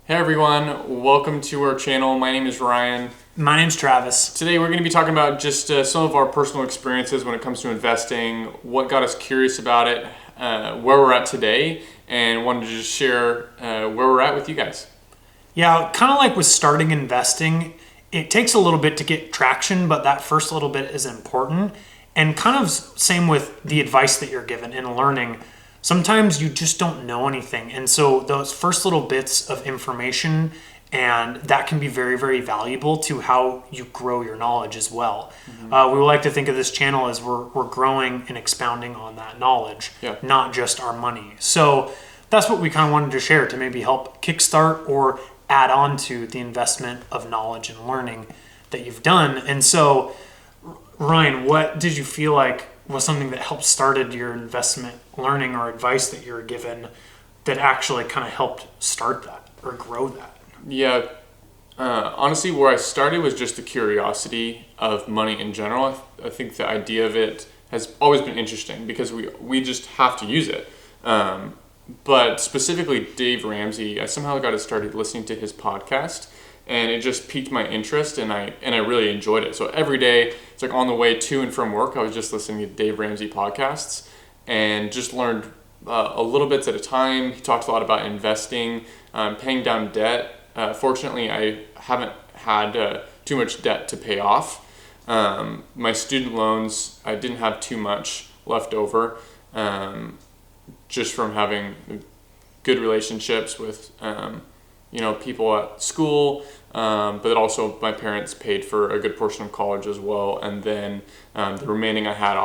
Hey everyone, welcome to our channel. My name is Ryan. My name's Travis. Today we're going to be talking about just some of our personal experiences when it comes to investing, what got us curious about it, where we're at today, and wanted to just share where we're at with you guys. Yeah, kind of like with starting investing, it takes a little bit to get traction, but that first little bit is important. And kind of same with the advice that you're given and learning. Sometimes you just don't know anything. And so those first little bits of information, and that can be very, very valuable to how you grow your knowledge as well. We would like to think of this channel as we're growing and expounding on that knowledge, not just our money. So that's what we kind of wanted to share to maybe help kickstart or add on to the investment of knowledge and learning that you've done. And so, Ryan, what did you feel like was something that helped started your investment learning or advice that you were given that actually kind of helped start that or grow that? Yeah, honestly, where I started was just the curiosity of money in general. I think the idea of it has always been interesting because we just have to use it. But specifically Dave Ramsey, I somehow got started listening to his podcast, and it just piqued my interest, and I really enjoyed it. So every day, it's like on the way to and from work, I was just listening to Dave Ramsey podcasts and just learned a little bits at a time. He talks a lot about investing, paying down debt. Fortunately, I haven't had too much debt to pay off. My student loans, I didn't have too much left over, just from having good relationships with people at school, but also my parents paid for a good portion of college as well, and then the remaining I had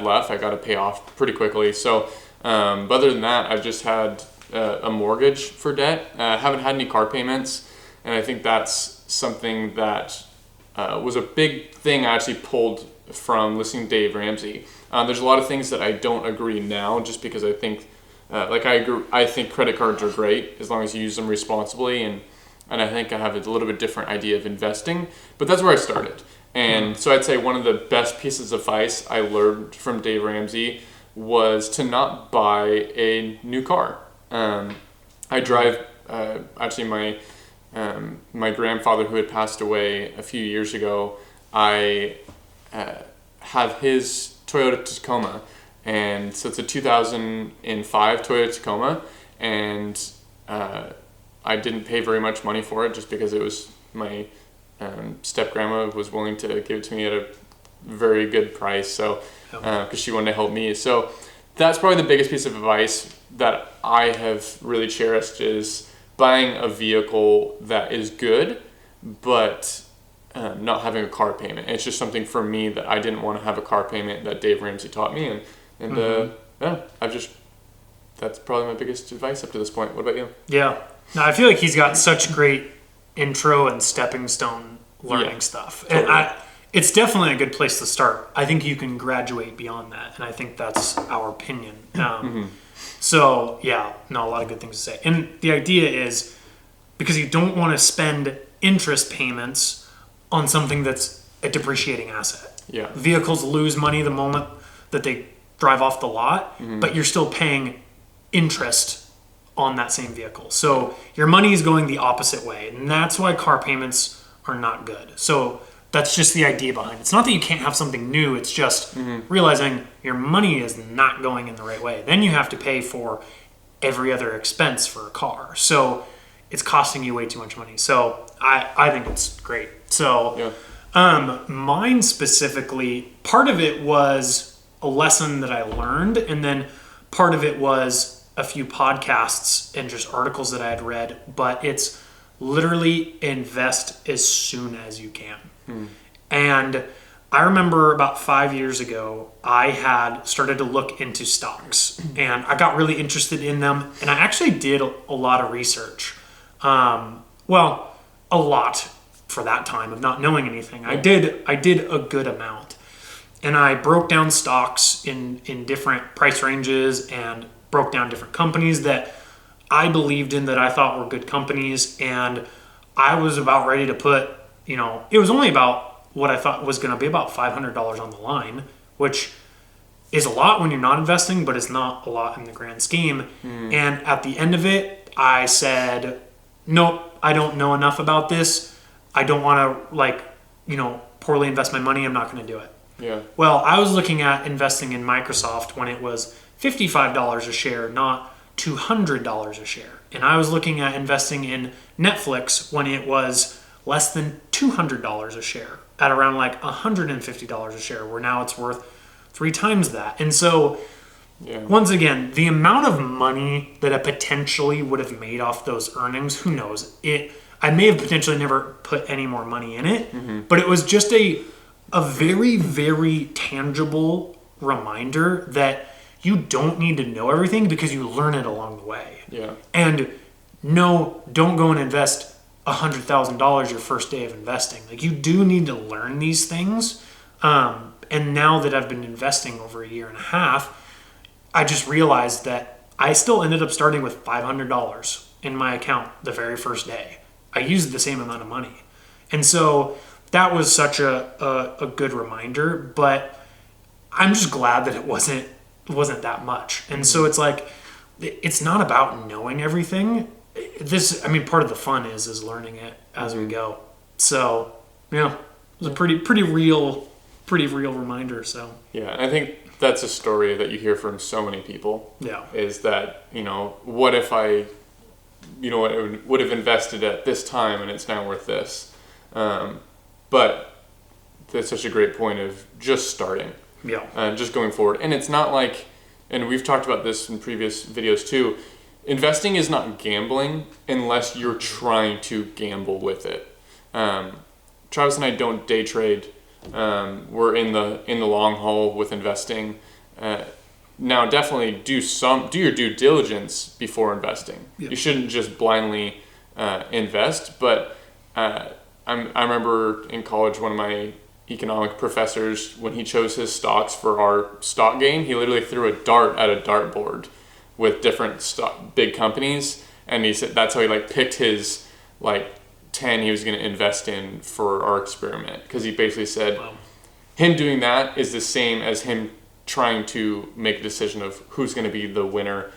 left, I got to pay off pretty quickly. So, but other than that, I've just had a mortgage for debt. Haven't had any car payments, and I think that's something that was a big thing I actually pulled from listening to Dave Ramsey. There's a lot of things that I don't agree now, just because I think. I think credit cards are great as long as you use them responsibly, and I think I have a little bit different idea of investing, but that's where I started. And so I'd say one of the best pieces of advice I learned from Dave Ramsey was to not buy a new car. I drive, actually my grandfather, who had passed away a few years ago, I have his Toyota Tacoma. And so it's a 2005 Toyota Tacoma, and I didn't pay very much money for it just because it was my step-grandma was willing to give it to me at a very good price, so because she wanted to help me. So that's probably the biggest piece of advice that I have really cherished, is buying a vehicle that is good, but not having a car payment. It's just something for me that I didn't want to have a car payment that Dave Ramsey taught me, and that's probably my biggest advice up to this point. What about you? Yeah. No, I feel like he's got such great intro and stepping stone learning stuff. Totally. And it's definitely a good place to start. I think you can graduate beyond that, and I think that's our opinion. So, yeah, no, a lot of good things to say. And the idea is, because you don't want to spend interest payments on something that's a depreciating asset. Yeah. Vehicles lose money the moment that they drive off the lot, but you're still paying interest on that same vehicle. So your money is going the opposite way, and that's why car payments are not good. So that's just the idea behind it. It's not that you can't have something new, it's just realizing your money is not going in the right way. Then you have to pay for every other expense for a car. So it's costing you way too much money. So I think it's great. So mine specifically, part of it was a lesson that I learned, and then part of it was a few podcasts and just articles that I had read, but it's literally invest as soon as you can. And I remember about 5 years ago, I had started to look into stocks, and I got really interested in them, and I actually did a lot of research. A lot for that time of not knowing anything. I did a good amount. And I broke down stocks in different price ranges and broke down different companies that I believed in, that I thought were good companies. And I was about ready to put, it was only about what I thought was going to be about $500 on the line, which is a lot when you're not investing, but it's not a lot in the grand scheme. And at the end of it, I said, nope, I don't know enough about this. I don't want to poorly invest my money. I'm not going to do it. Yeah. Well, I was looking at investing in Microsoft when it was $55 a share, not $200 a share. And I was looking at investing in Netflix when it was less than $200 a share, at around like $150 a share, where now it's worth 3 times that. And so, once again, the amount of money that I potentially would have made off those earnings, who knows? I may have potentially never put any more money in it, but it was just a very, very tangible reminder that you don't need to know everything because you learn it along the way. Yeah. And no, don't go and invest $100,000 your first day of investing. Like, you do need to learn these things. And now that I've been investing over a year and a half, I just realized that I still ended up starting with $500 in my account the very first day. I used the same amount of money. And so that was such a good reminder, but I'm just glad that it wasn't that much. And so it's like, it's not about knowing everything. Part of the fun is learning it as we go. So, yeah, it was a pretty real reminder. So yeah, I think that's a story that you hear from so many people. Yeah, is that, what if I, would have invested at this time and it's now worth this. But that's such a great point of just starting. Yeah. Just going forward. And it's not like, and we've talked about this in previous videos too, investing is not gambling unless you're trying to gamble with it. Travis and I don't day trade. We're in the long haul with investing. Now, definitely do your due diligence before investing. Yeah. You shouldn't just blindly invest. But I remember in college, one of my economic professors, when he chose his stocks for our stock game, he literally threw a dart at a dartboard with different big companies, and he said that's how he picked his 10 he was going to invest in for our experiment, because he basically said, wow, him doing that is the same as him trying to make a decision of who's going to be the winner,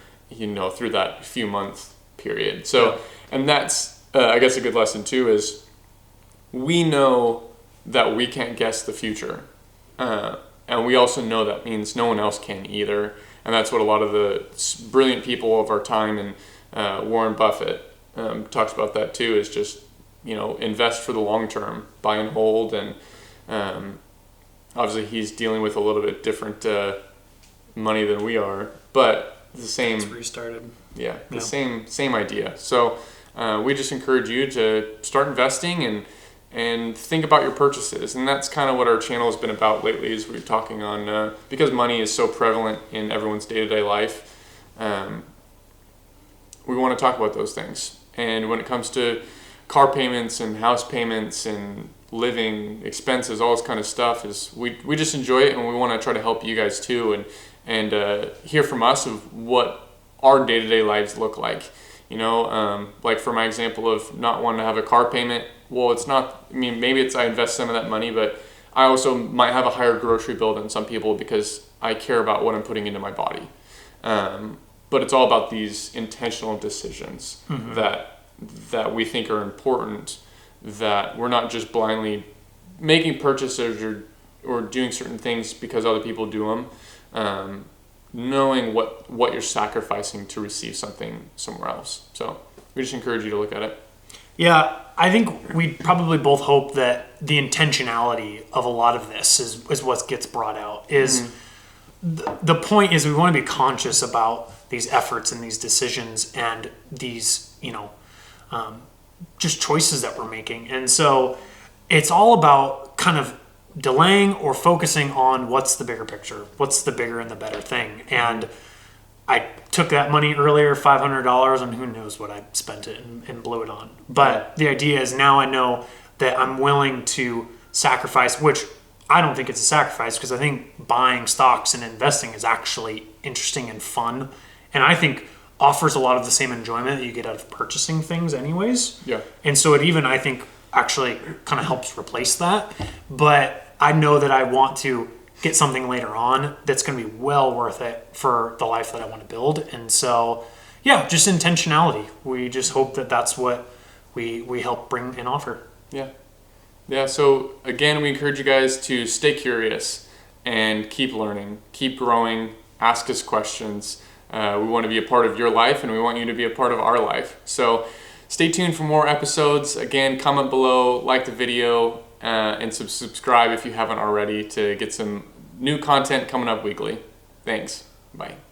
through that few month period. So, yeah. And that's I guess a good lesson too is we know that we can't guess the future, and we also know that means no one else can either. And that's what a lot of the brilliant people of our time, and Warren Buffett talks about that too, is just, invest for the long term, buy and hold. And obviously he's dealing with a little bit different money than we are, but the same. It's restarted. Yeah, the same idea. So we just encourage you to start investing and think about your purchases. And that's kind of what our channel has been about lately, is we're talking on, because money is so prevalent in everyone's day-to-day life, we want to talk about those things. And when it comes to car payments and house payments and living expenses, all this kind of stuff, is we just enjoy it, and we want to try to help you guys too, and hear from us of what our day-to-day lives look like. Like for my example of not wanting to have a car payment, well, it's not, maybe it's I invest some of that money, but I also might have a higher grocery bill than some people because I care about what I'm putting into my body. But it's all about these intentional decisions that we think are important, that we're not just blindly making purchases or doing certain things because other people do them, knowing what you're sacrificing to receive something somewhere else. So we just encourage you to look at it. Yeah, I think we probably both hope that the intentionality of a lot of this is what gets brought out. Is the point is we want to be conscious about these efforts and these decisions and these, just choices that we're making. And so it's all about kind of delaying or focusing on what's the bigger picture, what's the bigger and the better thing. And I took that money earlier, $500, and who knows what I spent it and blew it on. But the idea is now I know that I'm willing to sacrifice, which I don't think it's a sacrifice, because I think buying stocks and investing is actually interesting and fun. And I think offers a lot of the same enjoyment that you get out of purchasing things anyways. Yeah. And so it even, I think, actually kind of helps replace that. But I know that I want to get something later on that's going to be well worth it for the life that I want to build. And so, yeah, just intentionality. We just hope that that's what we help bring and offer. Yeah. Yeah. So again, we encourage you guys to stay curious and keep learning, keep growing, ask us questions. We want to be a part of your life, and we want you to be a part of our life. So stay tuned for more episodes. Again, comment below, like the video, and subscribe if you haven't already to get some new content coming up weekly. Thanks. Bye.